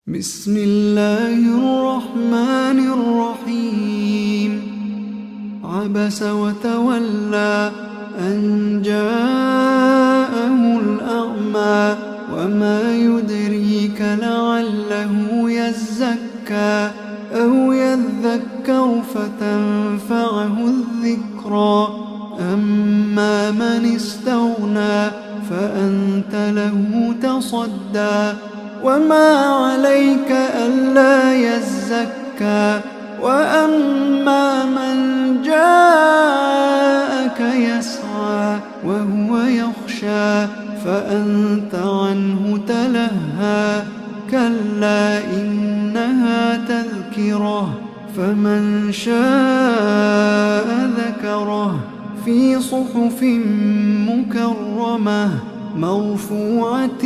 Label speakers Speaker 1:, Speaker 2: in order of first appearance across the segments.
Speaker 1: بسم الله الرحمن الرحيم. عبس وتولى أن جاءه الأعمى وما يدريك لعله يزكى أو يذكر فتنفعه الذكرى. أما من استغنى فأنت له تصدى وما عليك ألا يزكى. وأما من جاءك يسعى وهو يخشى فأنت عنه تلهى. كلا إنها تذكرة فمن شاء ذكره في صحف مكرمة مرفوعة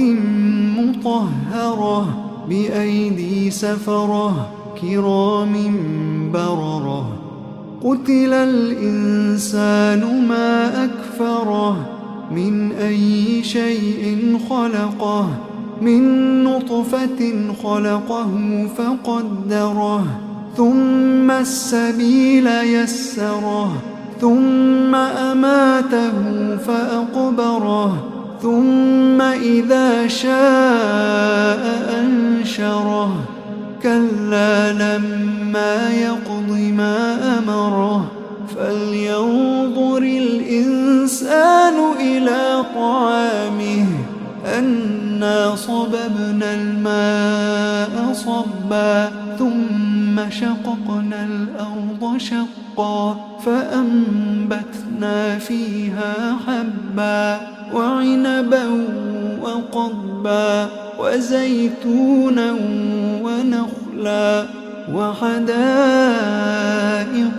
Speaker 1: مطهرة بأيدي سفرة كرام بررة. قتل الإنسان ما أكفره من أي شيء خلقه من نطفة خلقه فقدره ثم السبيل يسره ثم أماته فأقبره ثم إذا شاء أنشره. كلا لما يقض ما أمره فلينظر الإنسان إلى طعامه أنا صببنا الماء صبا ثم شققنا الأرض شقا فأنبتنا فيها حبا وعنبا وقضبا وزيتونا ونخلا وحدائق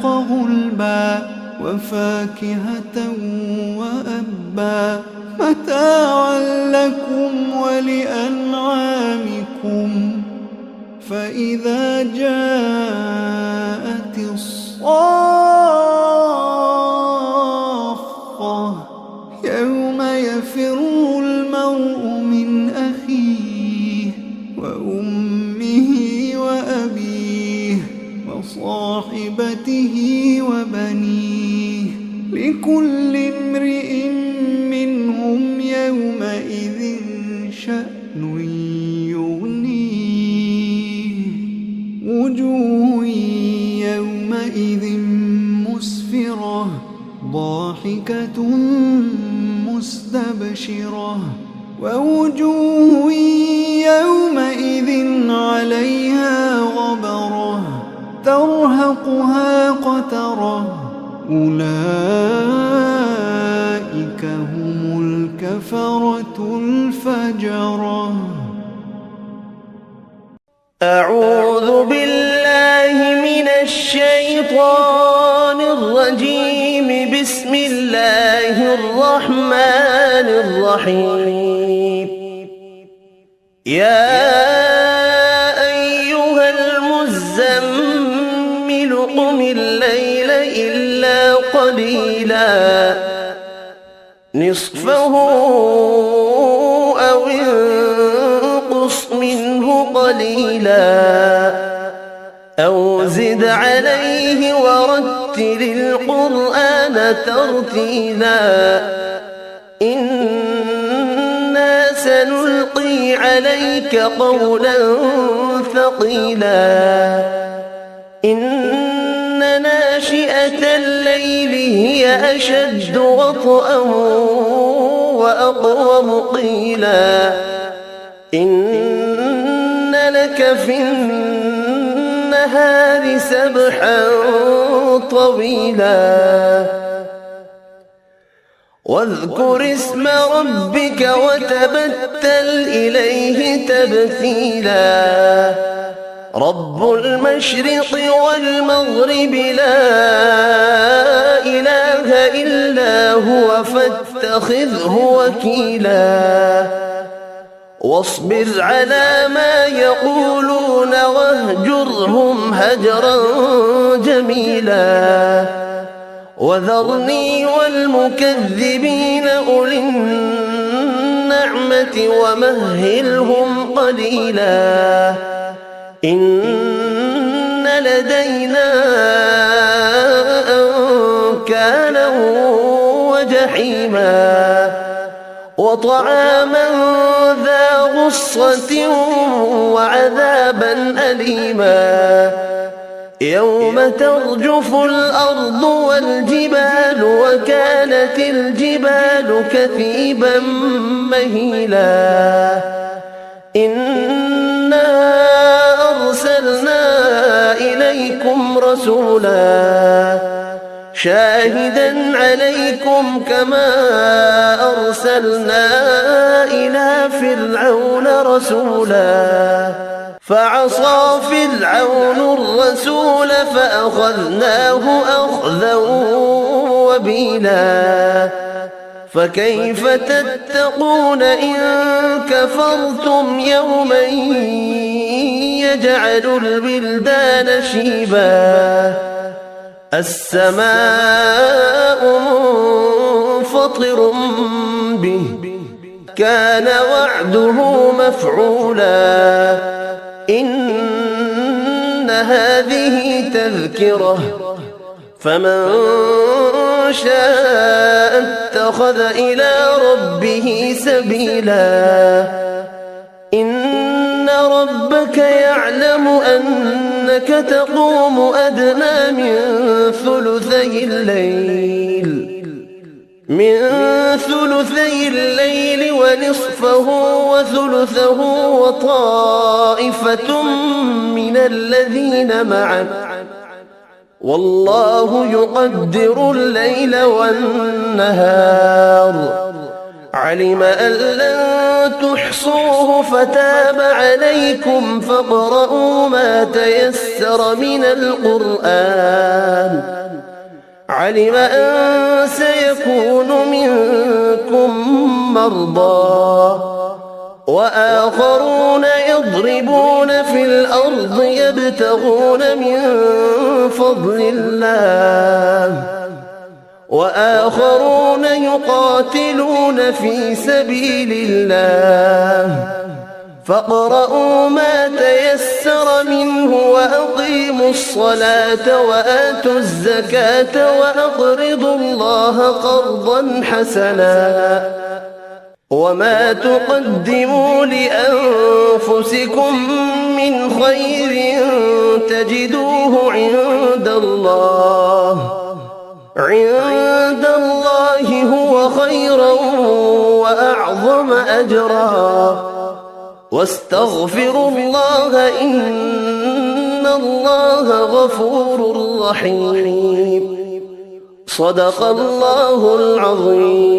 Speaker 1: غلبا وفاكهة وأبا متاعا لكم ولأنعامكم. فإذا جاءت الصاخة يوم يفر المرء من أخيه وأمه وأبيه وصاحبته وبنيه لكل امرئ منهم يومئذ شأن يغنيه. وجوه يومئذ مسفرة ضاحكة مستبشرة ووجوه يومئذ عليها غبرة ترهقها قترة. أولئك هم الكفرة الفجرة.
Speaker 2: أعوذ بالله من الشيطان الرجيم. بسم الله الرحمن الرحيم. يا أيها المزمل قم الليل إلا قليلا نصفه أو انقص منه قليلا أو زد عليه ورتل القرآن ترتيلا. إنا سنلقي عليك قولا ثقيلا. إن ناشئة الليل هي أشد وطئا وأقوم قيلا. إن لك في النهار سبحا طويلا. واذكر اسم ربك وتبتل إليه تبتيلا. رب المشرق والمغرب لا إله إلا هو فاتخذه وكيلا. واصبر على ما يقولون واهجرهم هجرا جميلا. وذرني والمكذبين أولي النعمة ومهلهم قليلا إن لدينا أنكالا وجحيما وطعاما ذا غصة وعذابا أليما يوم ترجف الأرض والجبال وكانت الجبال كثيبا مهيلا إنا أرسلنا إليكم رسولا شاهدا عليكم كما أرسلنا إلى فرعون رسولا فعصى فرعون الرسول فأخذناه أخذا وبيلا فكيف تتقون إن كفرتم يوما يجعل البلدان شيبا السماء منفطر به كان وعده مفعولا إن هذه تذكرة فمن شاء اتخذ إلى ربه سبيلا إن ربك يعلم أنك تقوم أدنى من ثلثي الليل ونصفه وثلثه وطائفة من الذين معك والله يقدر الليل والنهار علم أن لن تحصوه فتاب عليكم فاقرؤوا ما تيسر من القرآن علم أن سيكون منكم مرضى وآخرون يضربون في الأرض يبتغون من فضل الله وآخرون يقاتلون في سبيل الله فاقرؤوا ما تيسر منه وأقيموا الصلاة وآتوا الزكاة وأقرضوا الله قرضا حسنا وما تقدموا لأنفسكم من خير تجدوه عند الله هو خيرا وأعظم أجرا واستغفروا الله إن الله غفور رحيم صدق الله العظيم.